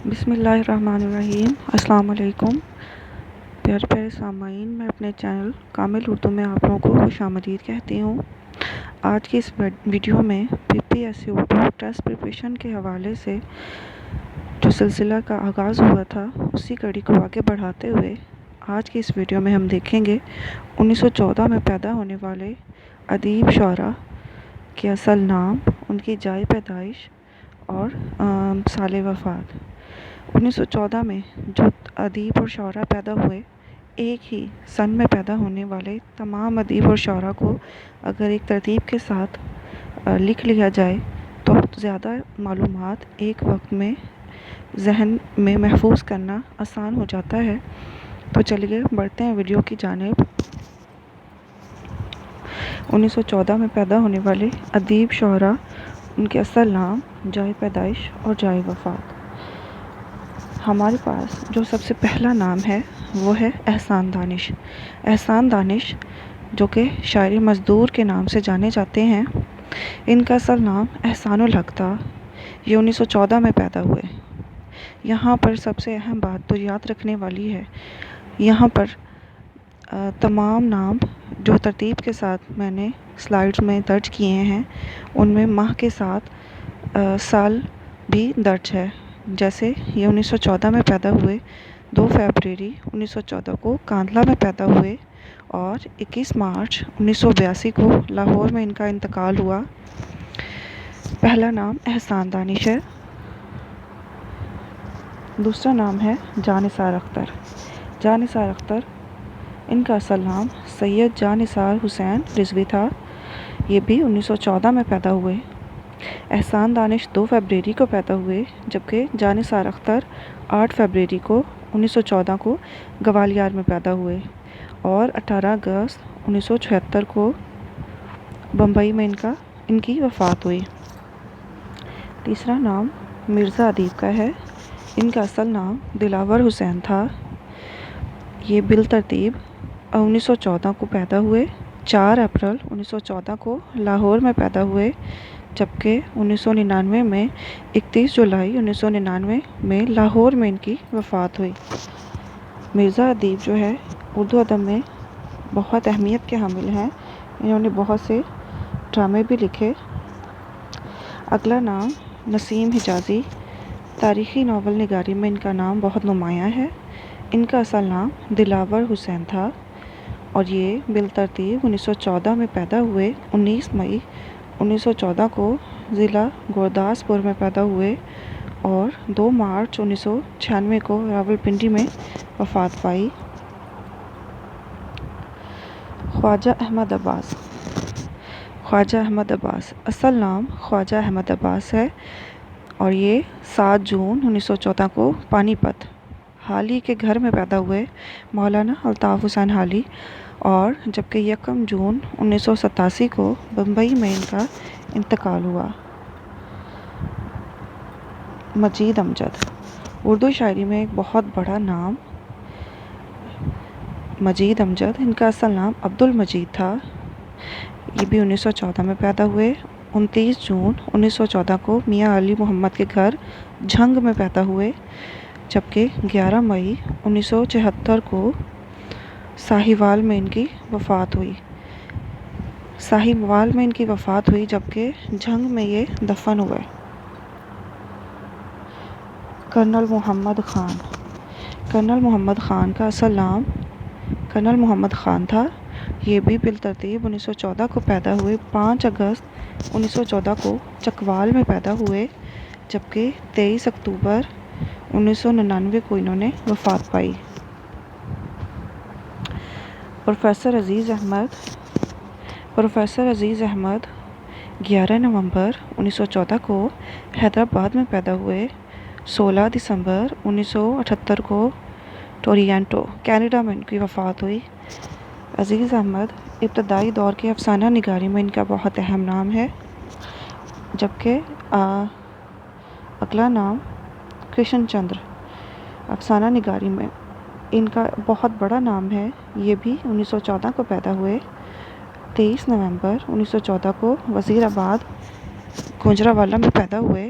بسم اللہ الرحمن الرحیم۔ السلام علیکم پیارے پیارے سامعین، میں اپنے چینل کامل اردو میں آپ لوگوں کو خوش آمدید کہتی ہوں۔ آج کی اس ویڈیو میں PPSC اردو ٹیسٹ پریپریشن کے حوالے سے جو سلسلہ کا آغاز ہوا تھا اسی کڑی کو آگے بڑھاتے ہوئے آج کی اس ویڈیو میں ہم دیکھیں گے 1914 میں پیدا ہونے والے ادیب شاعرہ کے اصل نام، ان کی جائے پیدائش اور سال وفات۔ 1914 میں جو ادیب اور شاعرہ پیدا ہوئے، ایک ہی سن میں پیدا ہونے والے تمام ادیب اور شاعرہ کو اگر ایک ترتیب کے ساتھ لکھ لیا جائے تو زیادہ معلومات ایک وقت میں ذہن میں محفوظ کرنا آسان ہو جاتا ہے۔ تو چلیے بڑھتے ہیں ویڈیو کی جانب۔ 1914 میں پیدا ہونے والے ادیب شاعرہ، ان کے اصل نام، جائے پیدائش اور جائے وفات۔ ہمارے پاس جو سب سے پہلا نام ہے وہ ہے احسان دانش۔ احسان دانش جو کہ شاعر مزدور کے نام سے جانے جاتے ہیں، ان کا اصل نام احسان الحق تھا۔ یہ 1914 میں پیدا ہوئے۔ یہاں پر سب سے اہم بات تو یاد رکھنے والی ہے، یہاں پر تمام نام جو ترتیب کے ساتھ میں نے سلائیڈز میں درج کیے ہیں ان میں ماہ کے ساتھ سال بھی درج ہے۔ جیسے یہ 1914 میں پیدا ہوئے، 2 فروری 1914 کو کاندھلہ میں پیدا ہوئے اور 21 مارچ 1982 کو لاہور میں ان کا انتقال ہوا۔ پہلا نام احسان دانش ہے۔ دوسرا نام ہے جاں نثار اختر۔ جاں نثار اختر، ان کا اصل نام سید جاں نثار حسین رضوی تھا۔ یہ بھی 1914 میں پیدا ہوئے۔ احسان دانش 2 فروری کو پیدا ہوئے، جبکہ جاں نثار اختر 8 فروری کو 1914 کو گوالیار میں پیدا ہوئے اور 18 اگست 1976 کو بمبئی میں ان کی وفات ہوئی۔ تیسرا نام مرزا ادیب کا ہے۔ ان کا اصل نام دلاور حسین تھا۔ یہ بالترتیب 1914 کو پیدا ہوئے، 4 اپریل 1914 کو لاہور میں پیدا ہوئے، جبکہ 1999 میں 31 جولائی 1999 میں لاہور میں ان کی وفات ہوئی۔ مرزا ادیب جو ہے اردو ادب میں بہت اہمیت کے حامل ہیں۔ انہوں نے بہت سے ڈرامے بھی لکھے۔ اگلا نام نسیم حجازی۔ تاریخی ناول نگاری میں ان کا نام بہت نمایاں ہے۔ ان کا اصل نام دلاور حسین تھا اور یہ بالترتیب 1914 میں پیدا ہوئے، 19 مئی 1914 کو ضلع گورداسپور میں پیدا ہوئے اور 2 مارچ 1996 کو راولپنڈی میں وفات پائی۔ خواجہ احمد عباس۔ خواجہ احمد عباس، اصل نام خواجہ احمد عباس ہے اور یہ 7 جون 1914 کو پانی پت حالی کے گھر میں پیدا ہوئے، مولانا الطاف حسین حالی، اور جبکہ 1 جون 1987 کو بمبئی میں ان کا انتقال ہوا۔ مجید امجد، اردو شاعری میں ایک بہت بڑا نام مجید امجد۔ ان کا اصل نام عبد المجید تھا۔ یہ بھی 1914 میں پیدا ہوئے، 29 جون 1914 کو میاں علی محمد کے گھر جھنگ میں پیدا ہوئے، جبکہ 11 مئی 1974 کو ساہیوال میں ان کی وفات ہوئی۔ ساہیوال میں ان کی وفات ہوئی جبکہ جھنگ میں یہ دفن ہوئے۔ کرنل محمد خان۔ کرنل محمد خان کا اصل نام کرنل محمد خان تھا۔ یہ بھی بالترتیب 1914 کو پیدا ہوئے، 5 اگست 1914 کو چکوال میں پیدا ہوئے، جبکہ 23 اکتوبر 1999 کو انہوں نے وفات پائی۔ پروفیسر عزیز احمد۔ پروفیسر عزیز احمد 11 نومبر 1914 کو حیدرآباد میں پیدا ہوئے، 16 دسمبر 1978 کو ٹورنٹو کینیڈا میں ان کی وفات ہوئی۔ عزیز احمد ابتدائی دور کے افسانہ نگاری میں ان کا بہت اہم نام ہے، جبکہ اگلا نام کرشن چندر افسانہ نگاری میں ان کا بہت بڑا نام ہے۔ یہ بھی 1914 کو پیدا ہوئے، 23 نومبر 1914 کو وزیر آباد گوجرانوالہ میں پیدا ہوئے،